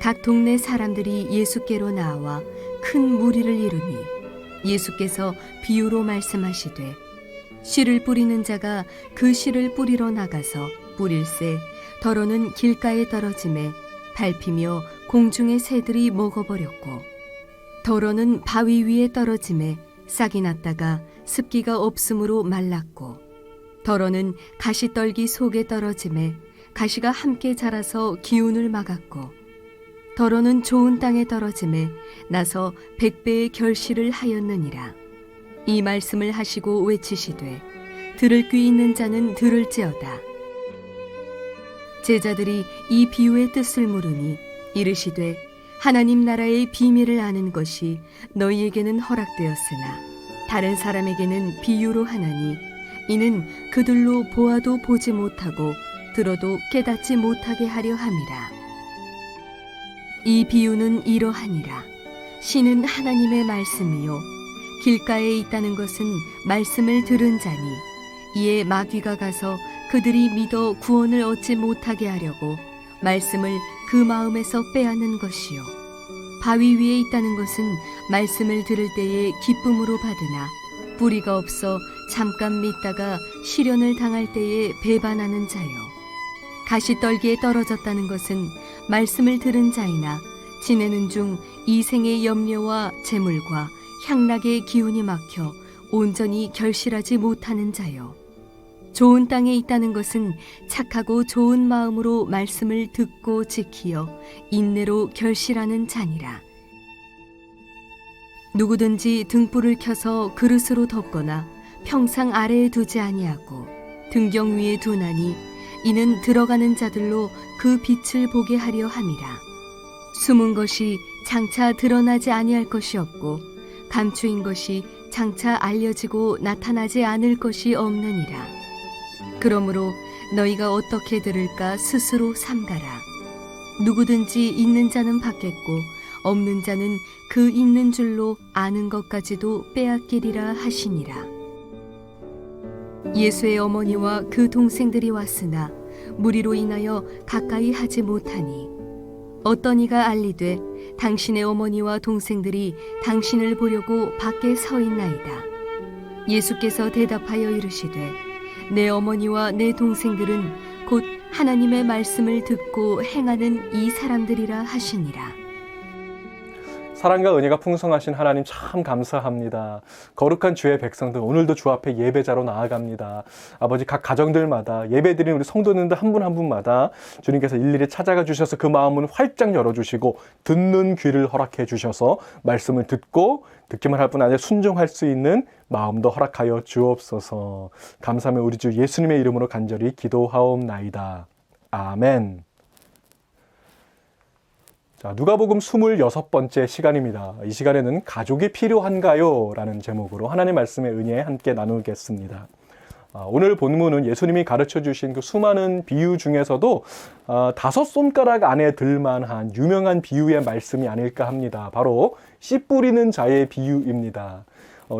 각 동네 사람들이 예수께로 나와 큰 무리를 이루니 예수께서 비유로 말씀하시되 씨를 뿌리는 자가 그 씨를 뿌리러 나가서 뿌릴새 더러는 길가에 떨어짐에 밟히며 공중의 새들이 먹어버렸고 더러는 바위 위에 떨어짐에 싹이 났다가 습기가 없으므로 말랐고 더러는 가시떨기 속에 떨어짐에 가시가 함께 자라서 기운을 막았고 더러는 좋은 땅에 떨어짐에 나서 100배의 결실을 하였느니라. 이 말씀을 하시고 외치시되 들을 귀 있는 자는 들을지어다. 제자들이 이 비유의 뜻을 물으니 이르시되 하나님 나라의 비밀을 아는 것이 너희에게는 허락되었으나 다른 사람에게는 비유로 하나니 이는 그들로 보아도 보지 못하고 들어도 깨닫지 못하게 하려 함이라. 이 비유는 이러하니라. 씨는 하나님의 말씀이요 길가에 있다는 것은 말씀을 들은 자니 이에 마귀가 가서 그들이 믿어 구원을 얻지 못하게 하려고 말씀을 그 마음에서 빼앗는 것이요 바위 위에 있다는 것은 말씀을 들을 때에 기쁨으로 받으나 뿌리가 없어 잠깐 믿다가 시련을 당할 때에 배반하는 자요 가시떨기에 떨어졌다는 것은 말씀을 들은 자이나 지내는 중 이 생의 염려와 재물과 향락의 기운이 막혀 온전히 결실하지 못하는 자요 좋은 땅에 있다는 것은 착하고 좋은 마음으로 말씀을 듣고 지키어 인내로 결실하는 자니라. 누구든지 등불을 켜서 그릇으로 덮거나 평상 아래에 두지 아니하고 등경 위에 두나니 이는 들어가는 자들로 그 빛을 보게 하려 함이라. 숨은 것이 장차 드러나지 아니할 것이 없고 감추인 것이 장차 알려지고 나타나지 않을 것이 없느니라. 그러므로 너희가 어떻게 들을까 스스로 삼가라. 누구든지 있는 자는 받겠고 없는 자는 그 있는 줄로 아는 것까지도 빼앗기리라 하시니라. 예수의 어머니와 그 동생들이 왔으나 무리로 인하여 가까이 하지 못하니 어떤 이가 알리되 당신의 어머니와 동생들이 당신을 보려고 밖에 서 있나이다. 예수께서 대답하여 이르시되 내 어머니와 내 동생들은 곧 하나님의 말씀을 듣고 행하는 이 사람들이라 하시니라. 사랑과 은혜가 풍성하신 하나님 참 감사합니다. 거룩한 주의 백성들 오늘도 주 앞에 예배자로 나아갑니다. 아버지 각 가정들마다 예배드리는 우리 성도님들 한 분 한 분마다 주님께서 일일이 찾아가 주셔서 그 마음은 활짝 열어주시고 듣는 귀를 허락해 주셔서 말씀을 듣고 듣기만 할 뿐 아니라 순종할 수 있는 마음도 허락하여 주옵소서. 감사하며 우리 주 예수님의 이름으로 간절히 기도하옵나이다. 아멘. 자, 누가복음 26번째 시간입니다. 이 시간에는 가족이 필요한가요? 라는 제목으로 하나님의 말씀의 은혜 함께 나누겠습니다. 오늘 본문은 예수님이 가르쳐 주신 그 수많은 비유 중에서도 5손가락 안에 들만한 유명한 비유의 말씀이 아닐까 합니다. 바로 씨 뿌리는 자의 비유입니다.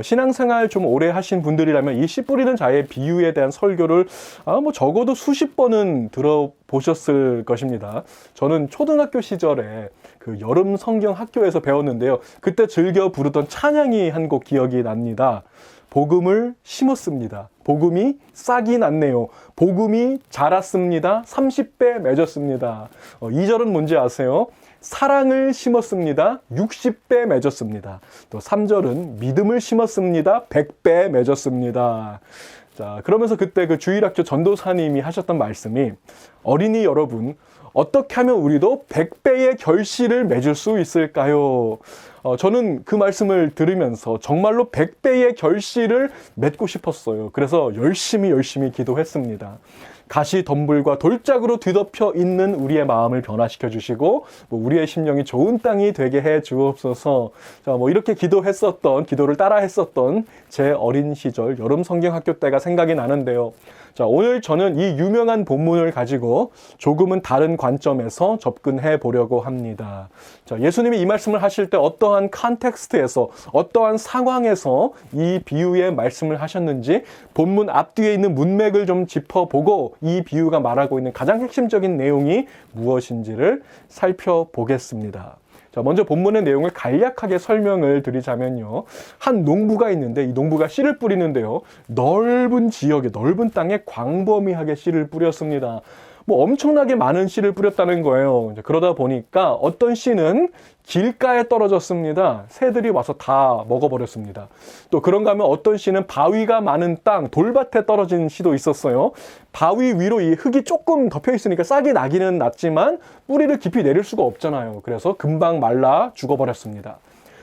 신앙생활 좀 오래 하신 분들이라면 이 씨 뿌리는 자의 비유에 대한 설교를 적어도 수십 번은 들어보셨을 것입니다. 저는 초등학교 시절에 그 여름 성경 학교에서 배웠는데요. 그때 즐겨 부르던 찬양이 한 곡 기억이 납니다. 복음을 심었습니다. 복음이 싹이 났네요. 복음이 자랐습니다. 30배 맺었습니다. 2절은 뭔지 아세요? 사랑을 심었습니다. 60배 맺었습니다. 또 3절은 믿음을 심었습니다. 100배 맺었습니다. 자, 그러면서 그때 그 주일학교 전도사님이 하셨던 말씀이 어린이 여러분, 어떻게 하면 우리도 100배의 결실을 맺을 수 있을까요? 저는 그 말씀을 들으면서 정말로 100배의 결실을 맺고 싶었어요. 그래서 열심히 기도했습니다. 가시 덤불과 돌짝으로 뒤덮여 있는 우리의 마음을 변화시켜 주시고 우리의 심령이 좋은 땅이 되게 해 주옵소서. 자, 이렇게 기도를 따라 했었던 제 어린 시절 여름 성경학교 때가 생각이 나는데요. 자, 오늘 저는 이 유명한 본문을 가지고 조금은 다른 관점에서 접근해 보려고 합니다. 자, 예수님이 이 말씀을 하실 때 어떠한 컨텍스트에서 어떠한 상황에서 이 비유의 말씀을 하셨는지 본문 앞뒤에 있는 문맥을 좀 짚어보고 이 비유가 말하고 있는 가장 핵심적인 내용이 무엇인지를 살펴보겠습니다. 자, 먼저 본문의 내용을 간략하게 설명을 드리자면요. 한 농부가 있는데 이 농부가 씨를 뿌리는데요. 넓은 지역에, 넓은 땅에 광범위하게 씨를 뿌렸습니다. 뭐 엄청나게 많은 씨를 뿌렸다는 거예요. 그러다 보니까 어떤 씨는 길가에 떨어졌습니다. 새들이 와서 다 먹어버렸습니다. 또 그런가 하면 어떤 씨는 바위가 많은 땅, 돌밭에 떨어진 씨도 있었어요. 바위 위로 이 흙이 조금 덮여 있으니까 싹이 나기는 났지만 뿌리를 깊이 내릴 수가 없잖아요. 그래서 금방 말라 죽어버렸습니다.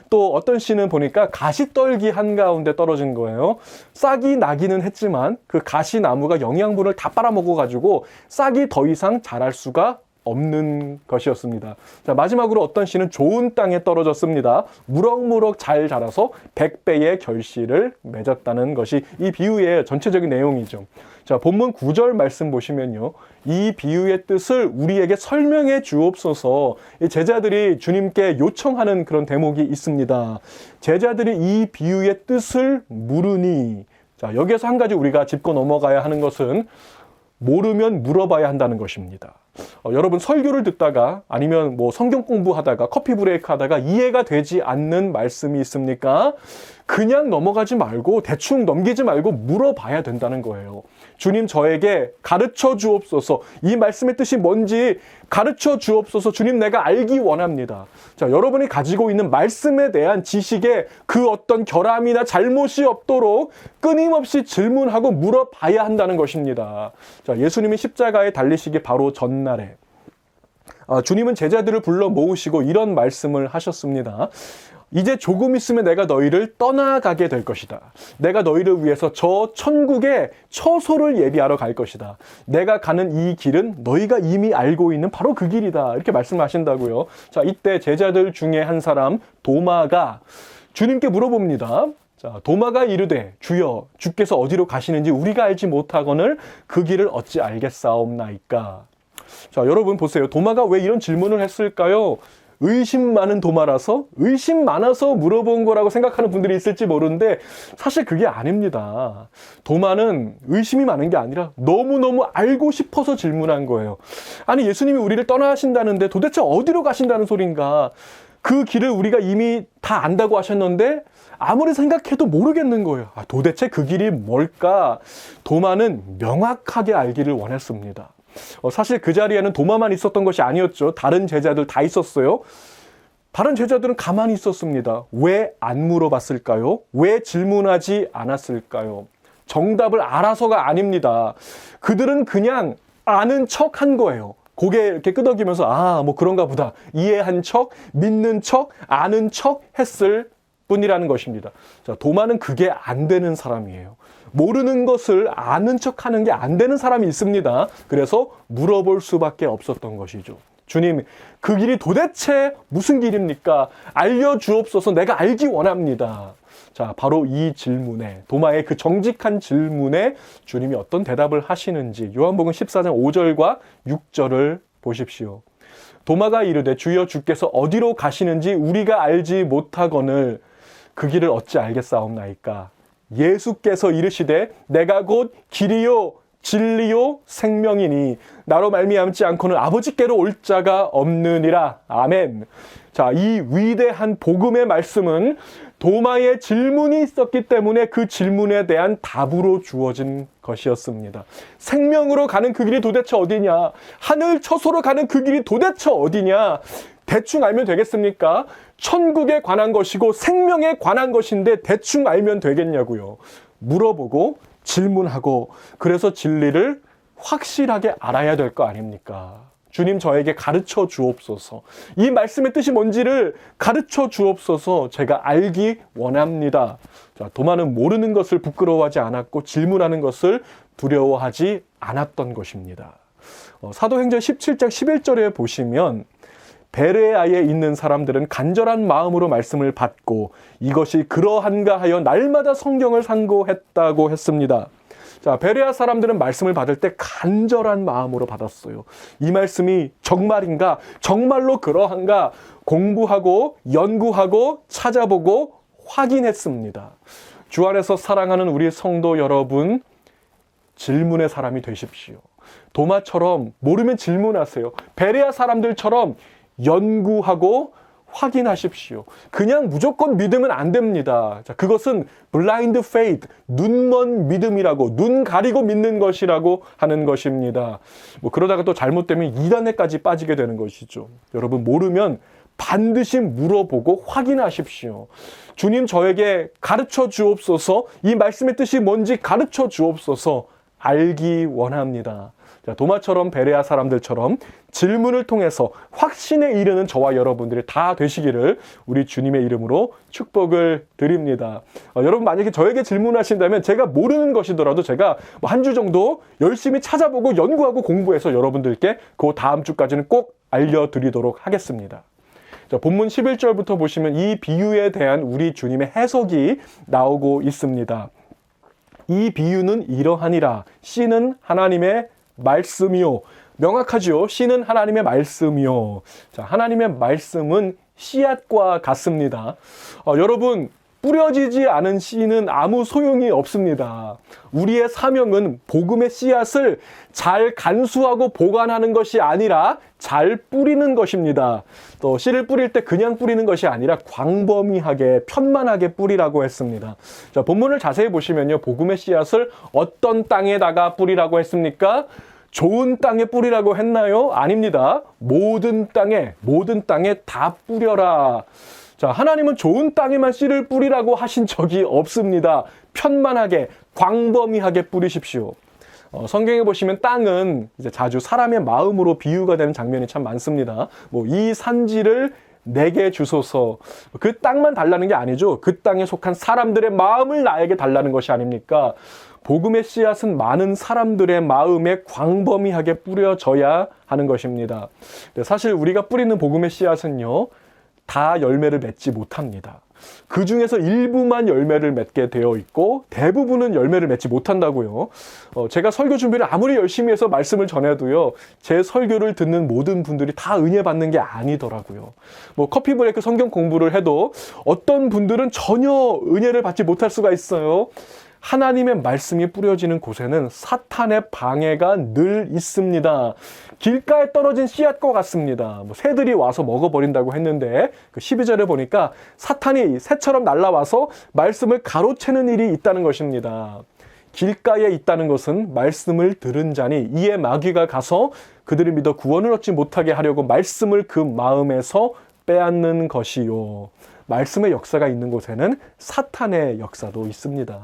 또 어떤 씨는 보니까 가시떨기 한가운데 떨어진 거예요. 싹이 나기는 했지만 그 가시나무가 영양분을 다 빨아먹어가지고 싹이 더 이상 자랄 수가 없는 것이었습니다. 자, 마지막으로 어떤 씨는 좋은 땅에 떨어졌습니다. 무럭무럭 잘 자라서 100배의 결실을 맺었다는 것이 이 비유의 전체적인 내용이죠. 자, 본문 9절 말씀 보시면요. 이 비유의 뜻을 우리에게 설명해 주옵소서. 이 제자들이 주님께 요청하는 그런 대목이 있습니다. 제자들이 이 비유의 뜻을 물으니, 자, 여기에서 한 가지 우리가 짚고 넘어가야 하는 것은 모르면 물어봐야 한다는 것입니다. 여러분 설교를 듣다가 아니면 뭐 성경 공부하다가 커피 브레이크 하다가 이해가 되지 않는 말씀이 있습니까? 그냥 넘어가지 말고 대충 넘기지 말고 물어봐야 된다는 거예요. 주님 저에게 가르쳐 주옵소서. 이 말씀의 뜻이 뭔지 가르쳐 주옵소서. 주님 내가 알기 원합니다. 자, 여러분이 가지고 있는 말씀에 대한 지식에 그 어떤 결함이나 잘못이 없도록 끊임없이 질문하고 물어봐야 한다는 것입니다. 자, 예수님이 십자가에 달리시기 바로 전날에 주님은 제자들을 불러 모으시고 이런 말씀을 하셨습니다. 이제 조금 있으면 내가 너희를 떠나가게 될 것이다. 내가 너희를 위해서 저 천국에 처소를 예비하러 갈 것이다. 내가 가는 이 길은 너희가 이미 알고 있는 바로 그 길이다. 이렇게 말씀하신다고요. 자, 이때 제자들 중에 한 사람 도마가 주님께 물어봅니다. 자, 도마가 이르되 주여 주께서 어디로 가시는지 우리가 알지 못하거늘 그 길을 어찌 알겠사옵나이까. 자, 여러분 보세요. 도마가 왜 이런 질문을 했을까요? 의심 많은 도마라서 의심 많아서 물어본 거라고 생각하는 분들이 있을지 모르는데 사실 그게 아닙니다. 도마는 의심이 많은 게 아니라 너무너무 알고 싶어서 질문한 거예요. 아니 예수님이 우리를 떠나신다는데 도대체 어디로 가신다는 소린가? 그 길을 우리가 이미 다 안다고 하셨는데 아무리 생각해도 모르겠는 거예요. 도대체 그 길이 뭘까? 도마는 명확하게 알기를 원했습니다. 사실 그 자리에는 도마만 있었던 것이 아니었죠. 다른 제자들 다 있었어요. 다른 제자들은 가만히 있었습니다. 왜 안 물어봤을까요? 왜 질문하지 않았을까요? 정답을 알아서가 아닙니다. 그들은 그냥 아는 척 한 거예요. 고개 이렇게 끄덕이면서 뭐 그런가 보다. 이해한 척, 믿는 척, 아는 척 했을 뿐이라는 것입니다. 자, 도마는 그게 안 되는 사람이에요. 모르는 것을 아는 척하는 게 안 되는 사람이 있습니다. 그래서 물어볼 수밖에 없었던 것이죠. 주님, 그 길이 도대체 무슨 길입니까? 알려주옵소서. 내가 알기 원합니다. 자, 바로 이 질문에, 도마의 그 정직한 질문에 주님이 어떤 대답을 하시는지 요한복음 14장 5절과 6절을 보십시오. 도마가 이르되 주여 주께서 어디로 가시는지 우리가 알지 못하거늘 그 길을 어찌 알겠사옵나이까. 예수께서 이르시되 내가 곧 길이요 진리요 생명이니 나로 말미암지 않고는 아버지께로 올 자가 없느니라. 아멘. 자, 이 위대한 복음의 말씀은 도마의 질문이 있었기 때문에 그 질문에 대한 답으로 주어진 것이었습니다. 생명으로 가는 그 길이 도대체 어디냐? 하늘 처소로 가는 그 길이 도대체 어디냐? 대충 알면 되겠습니까? 천국에 관한 것이고 생명에 관한 것인데 대충 알면 되겠냐고요. 물어보고 질문하고 그래서 진리를 확실하게 알아야 될 거 아닙니까? 주님 저에게 가르쳐 주옵소서. 이 말씀의 뜻이 뭔지를 가르쳐 주옵소서. 제가 알기 원합니다. 자, 도마는 모르는 것을 부끄러워하지 않았고 질문하는 것을 두려워하지 않았던 것입니다. 사도행전 17장 11절에 보시면 베레아에 있는 사람들은 간절한 마음으로 말씀을 받고 이것이 그러한가 하여 날마다 성경을 상고했다고 했습니다. 자, 베레아 사람들은 말씀을 받을 때 간절한 마음으로 받았어요. 이 말씀이 정말인가? 정말로 그러한가? 공부하고 연구하고 찾아보고 확인했습니다. 주 안에서 사랑하는 우리 성도 여러분, 질문의 사람이 되십시오. 도마처럼 모르면 질문하세요. 베레아 사람들처럼 연구하고 확인하십시오. 그냥 무조건 믿으면 안 됩니다. 자, 그것은 블라인드 페이드, 눈먼 믿음이라고, 눈 가리고 믿는 것이라고 하는 것입니다. 뭐 그러다가 또 잘못되면 이단에까지 빠지게 되는 것이죠. 여러분, 모르면 반드시 물어보고 확인하십시오. 주님, 저에게 가르쳐 주옵소서, 이 말씀의 뜻이 뭔지 가르쳐 주옵소서, 알기 원합니다. 자, 도마처럼 베레아 사람들처럼 질문을 통해서 확신에 이르는 저와 여러분들이 다 되시기를 우리 주님의 이름으로 축복을 드립니다. 여러분, 만약에 저에게 질문하신다면 제가 모르는 것이더라도 제가 한 주 정도 열심히 찾아보고 연구하고 공부해서 여러분들께 그 다음 주까지는 꼭 알려드리도록 하겠습니다. 자, 본문 11절부터 보시면 이 비유에 대한 우리 주님의 해석이 나오고 있습니다. 이 비유는 이러하니라. 씨는 하나님의 말씀이요. 명확하지요. 씨는 하나님의 말씀이요. 자, 하나님의 말씀은 씨앗과 같습니다. 여러분, 뿌려지지 않은 씨는 아무 소용이 없습니다. 우리의 사명은 복음의 씨앗을 잘 간수하고 보관하는 것이 아니라 잘 뿌리는 것입니다. 또 씨를 뿌릴 때 그냥 뿌리는 것이 아니라 광범위하게 편만하게 뿌리라고 했습니다. 자, 본문을 자세히 보시면요, 복음의 씨앗을 어떤 땅에다가 뿌리라고 했습니까? 좋은 땅에 뿌리라고 했나요? 아닙니다. 모든 땅에 다 뿌려라. 자, 하나님은 좋은 땅에만 씨를 뿌리라고 하신 적이 없습니다. 편만하게, 광범위하게 뿌리십시오. 성경에 보시면 땅은 이제 자주 사람의 마음으로 비유가 되는 장면이 참 많습니다. 뭐, 이 산지를 내게 주소서. 그 땅만 달라는 게 아니죠. 그 땅에 속한 사람들의 마음을 나에게 달라는 것이 아닙니까? 복음의 씨앗은 많은 사람들의 마음에 광범위하게 뿌려져야 하는 것입니다. 사실 우리가 뿌리는 복음의 씨앗은요, 다 열매를 맺지 못합니다. 그 중에서 일부만 열매를 맺게 되어 있고 대부분은 열매를 맺지 못한다고요. 제가 설교 준비를 아무리 열심히 해서 말씀을 전해도요, 제 설교를 듣는 모든 분들이 다 은혜 받는 게 아니더라고요. 뭐 커피 브레이크 성경 공부를 해도 어떤 분들은 전혀 은혜를 받지 못할 수가 있어요. 하나님의 말씀이 뿌려지는 곳에는 사탄의 방해가 늘 있습니다. 길가에 떨어진 씨앗과 같습니다. 새들이 와서 먹어버린다고 했는데 그 12절에 보니까 사탄이 새처럼 날아와서 말씀을 가로채는 일이 있다는 것입니다. 길가에 있다는 것은 말씀을 들은 자니 이에 마귀가 가서 그들을 믿어 구원을 얻지 못하게 하려고 말씀을 그 마음에서 빼앗는 것이요. 말씀의 역사가 있는 곳에는 사탄의 역사도 있습니다.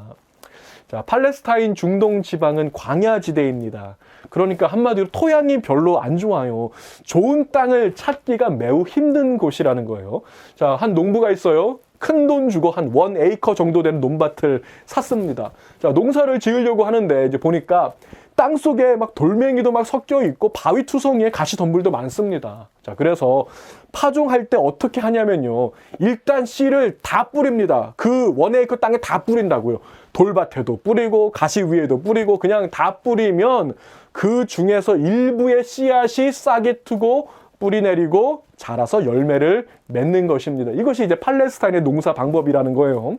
자, 팔레스타인 중동 지방은 광야지대입니다. 그러니까 한마디로 토양이 별로 안 좋아요. 좋은 땅을 찾기가 매우 힘든 곳이라는 거예요. 자, 한 농부가 있어요. 큰 돈 주고 한 1에이커 정도 되는 논밭을 샀습니다. 자, 농사를 지으려고 하는데 이제 보니까 땅 속에 막 돌멩이도 막 섞여 있고 바위 투성이에 가시덤불도 많습니다. 자, 그래서 파종할 때 어떻게 하냐면요, 일단 씨를 다 뿌립니다. 그 1에이커 땅에 다 뿌린다고요. 돌밭에도 뿌리고 가시 위에도 뿌리고 그냥 다 뿌리면 그 중에서 일부의 씨앗이 싹이 트고 뿌리 내리고 자라서 열매를 맺는 것입니다. 이것이 이제 팔레스타인의 농사 방법이라는 거예요.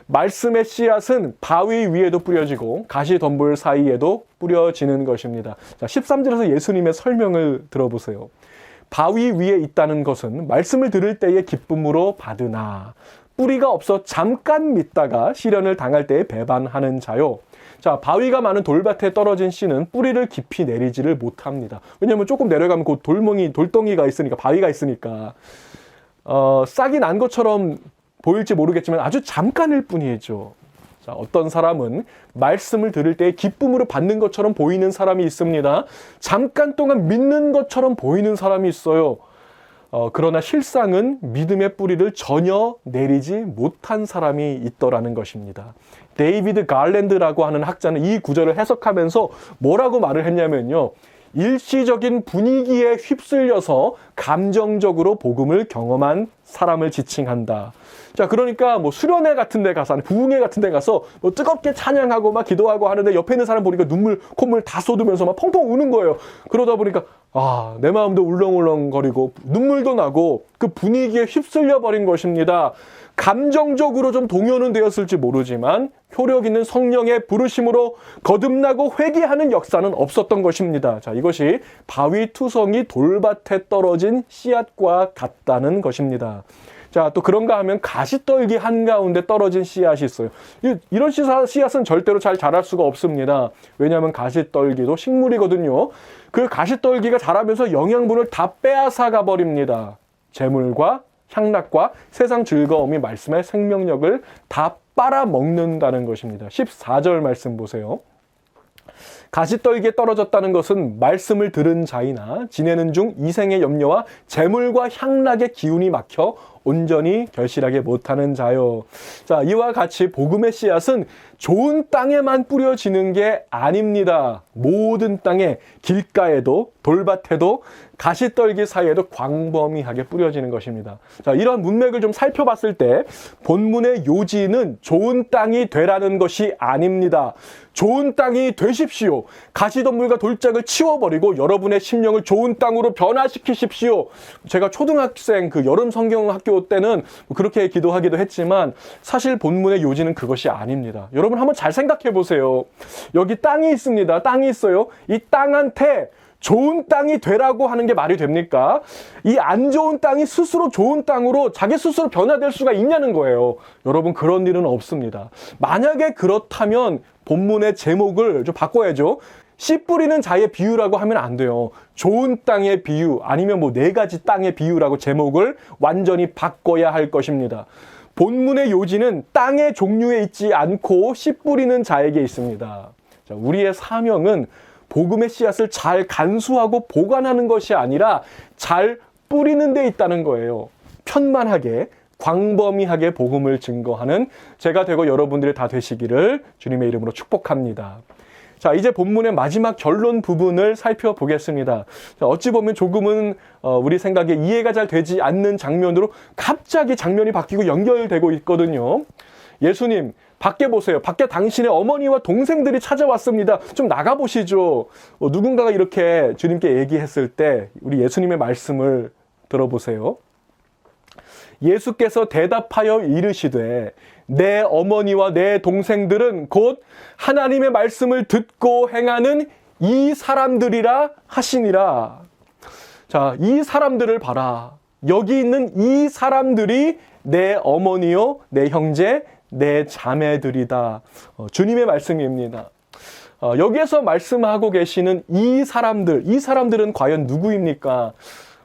말씀의 씨앗은 바위 위에도 뿌려지고 가시덤불 사이에도 뿌려지는 것입니다. 자, 13절에서 예수님의 설명을 들어보세요. 바위 위에 있다는 것은 말씀을 들을 때의 기쁨으로 받으나 뿌리가 없어 잠깐 믿다가 시련을 당할 때에 배반하는 자요. 자, 바위가 많은 돌밭에 떨어진 씨는 뿌리를 깊이 내리지를 못합니다. 왜냐하면 조금 내려가면 그 돌덩이가 있으니까, 바위가 있으니까 싹이 난 것처럼 보일지 모르겠지만 아주 잠깐일 뿐이죠. 자, 어떤 사람은 말씀을 들을 때 기쁨으로 받는 것처럼 보이는 사람이 있습니다. 잠깐 동안 믿는 것처럼 보이는 사람이 있어요. 그러나 실상은 믿음의 뿌리를 전혀 내리지 못한 사람이 있더라는 것입니다. 데이비드 갈랜드라고 하는 학자는 이 구절을 해석하면서 뭐라고 말을 했냐면요, 일시적인 분위기에 휩쓸려서 감정적으로 복음을 경험한 사람을 지칭한다. 자, 그러니까 뭐 수련회 같은 데 가서, 부흥회 같은 데 가서 뭐 뜨겁게 찬양하고 막 기도하고 하는데 옆에 있는 사람 보니까 눈물, 콧물 다 쏟으면서 막 펑펑 우는 거예요. 그러다 보니까 내 마음도 울렁울렁거리고 눈물도 나고 그 분위기에 휩쓸려 버린 것입니다. 감정적으로 좀 동요는 되었을지 모르지만 효력 있는 성령의 부르심으로 거듭나고 회개하는 역사는 없었던 것입니다. 자, 이것이 바위 투성이 돌밭에 떨어진 씨앗과 같다는 것입니다. 자, 또 그런가 하면 가시떨기 한가운데 떨어진 씨앗이 있어요. 이런 씨앗은 절대로 잘 자랄 수가 없습니다. 왜냐하면 가시떨기도 식물이거든요. 그 가시떨기가 자라면서 영양분을 다 빼앗아가 버립니다. 재물과 향락과 세상 즐거움이 말씀의 생명력을 다 빨아먹는다는 것입니다. 14절 말씀 보세요. 가시떨기에 떨어졌다는 것은 말씀을 들은 자이나 지내는 중 이생의 염려와 재물과 향락의 기운이 막혀 온전히 결실하게 못하는 자요. 자, 이와 같이 복음의 씨앗은 좋은 땅에만 뿌려지는 게 아닙니다. 모든 땅에, 길가에도 돌밭에도 가시떨기 사이에도 광범위하게 뿌려지는 것입니다. 자, 이런 문맥을 좀 살펴봤을 때 본문의 요지는 좋은 땅이 되라는 것이 아닙니다. 좋은 땅이 되십시오. 가시덤불과 돌짝을 치워버리고 여러분의 심령을 좋은 땅으로 변화시키십시오. 제가 초등학생 그 여름 성경학교 때는 그렇게 기도하기도 했지만 사실 본문의 요지는 그것이 아닙니다. 여러분 한번 잘 생각해 보세요. 여기 땅이 있습니다. 땅이 있어요. 이 땅한테 좋은 땅이 되라고 하는 게 말이 됩니까? 이 안 좋은 땅이 스스로 좋은 땅으로 자기 스스로 변화될 수가 있냐는 거예요. 여러분 그런 일은 없습니다. 만약에 그렇다면 본문의 제목을 좀 바꿔야죠. 씨 뿌리는 자의 비유라고 하면 안 돼요. 좋은 땅의 비유 아니면 뭐 4가지 땅의 비유라고 제목을 완전히 바꿔야 할 것입니다. 본문의 요지는 땅의 종류에 있지 않고 씨 뿌리는 자에게 있습니다. 자, 우리의 사명은 복음의 씨앗을 잘 간수하고 보관하는 것이 아니라 잘 뿌리는 데 있다는 거예요. 편만하게 광범위하게 복음을 증거하는 제가 되고 여러분들이 다 되시기를 주님의 이름으로 축복합니다. 자, 이제 본문의 마지막 결론 부분을 살펴보겠습니다. 자, 어찌 보면 조금은 우리 생각에 이해가 잘 되지 않는 장면으로 갑자기 장면이 바뀌고 연결되고 있거든요. 예수님, 밖에 보세요. 밖에 당신의 어머니와 동생들이 찾아왔습니다. 좀 나가보시죠. 누군가가 이렇게 주님께 얘기했을 때 우리 예수님의 말씀을 들어보세요. 예수께서 대답하여 이르시되 내 어머니와 내 동생들은 곧 하나님의 말씀을 듣고 행하는 이 사람들이라 하시니라. 자, 이 사람들을 봐라. 여기 있는 이 사람들이 내 어머니요, 내 형제, 내 자매들이다. 주님의 말씀입니다. 여기에서 말씀하고 계시는 이 사람들은 과연 누구입니까?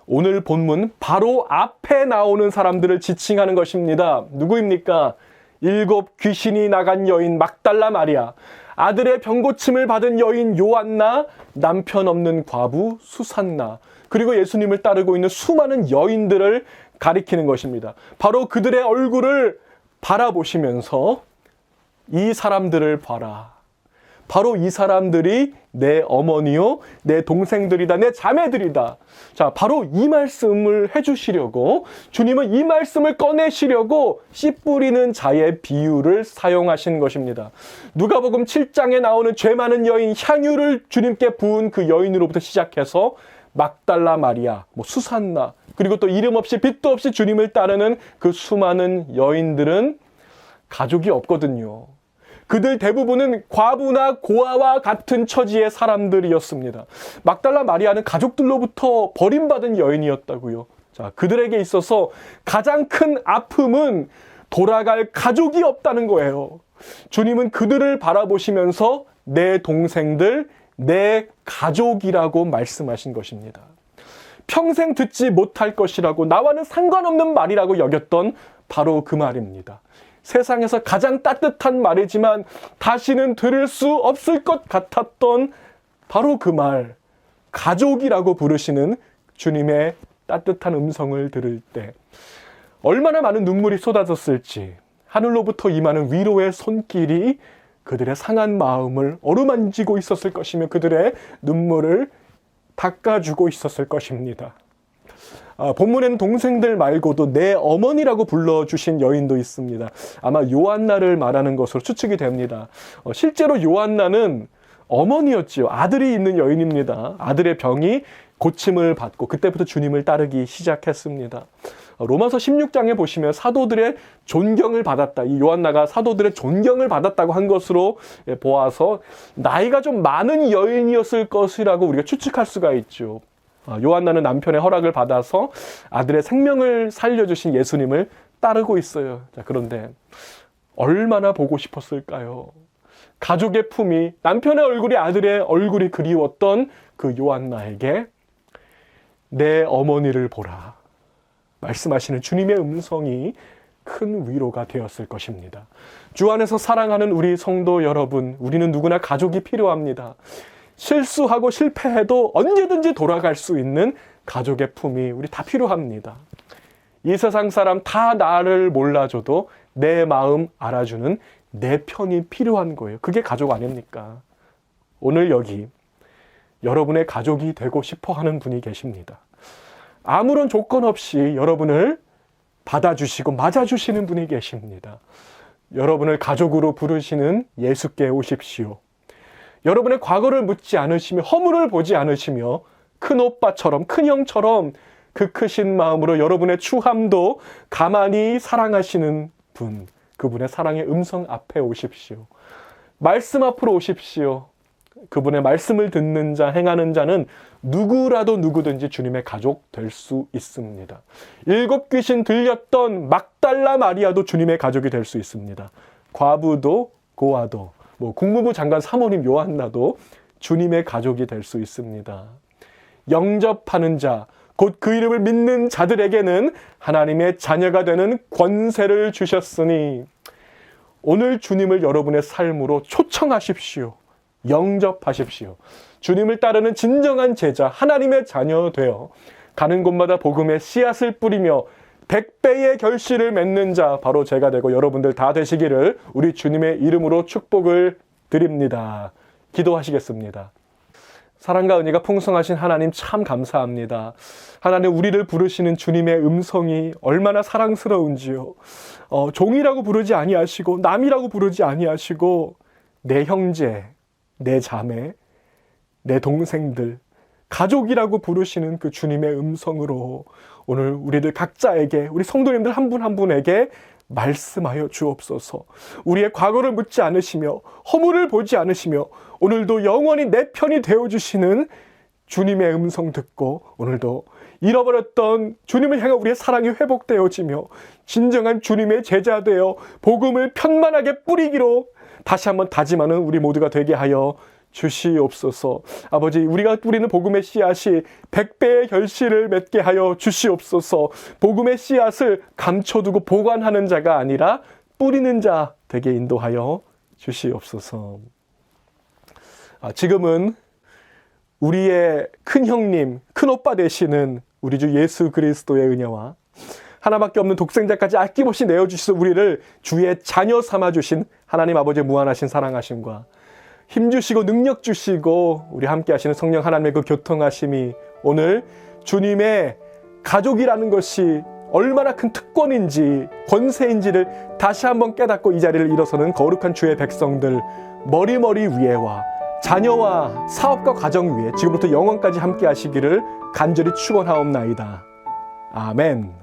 오늘 본문 바로 앞에 나오는 사람들을 지칭하는 것입니다. 누구입니까? 7 귀신이 나간 여인 막달라 마리아, 아들의 병고침을 받은 여인 요한나, 남편 없는 과부 수산나, 그리고 예수님을 따르고 있는 수많은 여인들을 가리키는 것입니다. 바로 그들의 얼굴을 바라보시면서 이 사람들을 봐라. 바로 이 사람들이 내 어머니요, 내 동생들이다, 내 자매들이다. 자, 바로 이 말씀을 해주시려고 주님은 이 말씀을 꺼내시려고 씨 뿌리는 자의 비유를 사용하신 것입니다. 누가복음 7장에 나오는 죄 많은 여인 향유를 주님께 부은 그 여인으로부터 시작해서 막달라 마리아, 수산나, 그리고 또 이름 없이 빛도 없이 주님을 따르는 그 수많은 여인들은 가족이 없거든요. 그들 대부분은 과부나 고아와 같은 처지의 사람들이었습니다. 막달라 마리아는 가족들로부터 버림받은 여인이었다고요. 자, 그들에게 있어서 가장 큰 아픔은 돌아갈 가족이 없다는 거예요. 주님은 그들을 바라보시면서 내 동생들, 내 가족이라고 말씀하신 것입니다. 평생 듣지 못할 것이라고 나와는 상관없는 말이라고 여겼던 바로 그 말입니다. 세상에서 가장 따뜻한 말이지만 다시는 들을 수 없을 것 같았던 바로 그 말, 가족이라고 부르시는 주님의 따뜻한 음성을 들을 때 얼마나 많은 눈물이 쏟아졌을지, 하늘로부터 임하는 위로의 손길이 그들의 상한 마음을 어루만지고 있었을 것이며 그들의 눈물을 닦아주고 있었을 것입니다. 본문에는 동생들 말고도 내 어머니라고 불러주신 여인도 있습니다. 아마 요한나를 말하는 것으로 추측이 됩니다. 실제로 요한나는 어머니였지요. 아들이 있는 여인입니다. 아들의 병이 고침을 받고 그때부터 주님을 따르기 시작했습니다. 로마서 16장에 보시면 사도들의 존경을 받았다. 이 요한나가 사도들의 존경을 받았다고 한 것으로 보아서 나이가 좀 많은 여인이었을 것이라고 우리가 추측할 수가 있죠. 요한나는 남편의 허락을 받아서 아들의 생명을 살려주신 예수님을 따르고 있어요. 자, 그런데 얼마나 보고 싶었을까요? 가족의 품이, 남편의 얼굴이 아들의 얼굴이 그리웠던 그 요한나에게 내 어머니를 보라 말씀하시는 주님의 음성이 큰 위로가 되었을 것입니다. 주 안에서 사랑하는 우리 성도 여러분, 우리는 누구나 가족이 필요합니다. 실수하고 실패해도 언제든지 돌아갈 수 있는 가족의 품이 우리 다 필요합니다. 이 세상 사람 다 나를 몰라줘도 내 마음 알아주는 내 편이 필요한 거예요. 그게 가족 아닙니까? 오늘 여기 여러분의 가족이 되고 싶어 하는 분이 계십니다. 아무런 조건 없이 여러분을 받아주시고 맞아주시는 분이 계십니다. 여러분을 가족으로 부르시는 예수께 오십시오. 여러분의 과거를 묻지 않으시며 허물을 보지 않으시며 큰 오빠처럼 큰 형처럼 그 크신 마음으로 여러분의 추함도 가만히 사랑하시는 분, 그분의 사랑의 음성 앞에 오십시오. 말씀 앞으로 오십시오. 그분의 말씀을 듣는 자, 행하는 자는 누구라도 누구든지 주님의 가족 될 수 있습니다. 7 귀신 들렸던 막달라 마리아도 주님의 가족이 될 수 있습니다. 과부도 고아도 국무부 장관 사모님 요한나도 주님의 가족이 될 수 있습니다. 영접하는 자, 곧 그 이름을 믿는 자들에게는 하나님의 자녀가 되는 권세를 주셨으니 오늘 주님을 여러분의 삶으로 초청하십시오. 영접하십시오. 주님을 따르는 진정한 제자, 하나님의 자녀 되어 가는 곳마다 복음의 씨앗을 뿌리며 100배의 결실을 맺는 자, 바로 제가 되고 여러분들 다 되시기를 우리 주님의 이름으로 축복을 드립니다. 기도하시겠습니다. 사랑과 은혜가 풍성하신 하나님 참 감사합니다. 하나님, 우리를 부르시는 주님의 음성이 얼마나 사랑스러운지요. 종이라고 부르지 아니하시고 남이라고 부르지 아니하시고 내 형제, 내 자매, 내 동생들, 가족이라고 부르시는 그 주님의 음성으로 오늘 우리들 각자에게, 우리 성도님들 한 분 한 분에게 말씀하여 주옵소서. 우리의 과거를 묻지 않으시며 허물을 보지 않으시며 오늘도 영원히 내 편이 되어주시는 주님의 음성 듣고 오늘도 잃어버렸던 주님을 향한 우리의 사랑이 회복되어지며 진정한 주님의 제자 되어 복음을 편만하게 뿌리기로 다시 한번 다짐하는 우리 모두가 되게 하여 주시옵소서. 아버지, 우리가 뿌리는 복음의 씨앗이 100배의 결실을 맺게 하여 주시옵소서. 복음의 씨앗을 감춰두고 보관하는 자가 아니라 뿌리는 자 되게 인도하여 주시옵소서. 지금은 우리의 큰 형님, 큰 오빠 되시는 우리 주 예수 그리스도의 은혜와 하나밖에 없는 독생자까지 아낌없이 내어주셔서 우리를 주의 자녀 삼아주신 하나님 아버지의 무한하신 사랑하심과 힘주시고 능력 주시고 우리 함께 하시는 성령 하나님의 그 교통하심이 오늘 주님의 가족이라는 것이 얼마나 큰 특권인지 권세인지를 다시 한번 깨닫고 이 자리를 일어서는 거룩한 주의 백성들 머리머리 위에와 자녀와 사업과 가정 위에 지금부터 영원까지 함께 하시기를 간절히 축원하옵나이다. 아멘.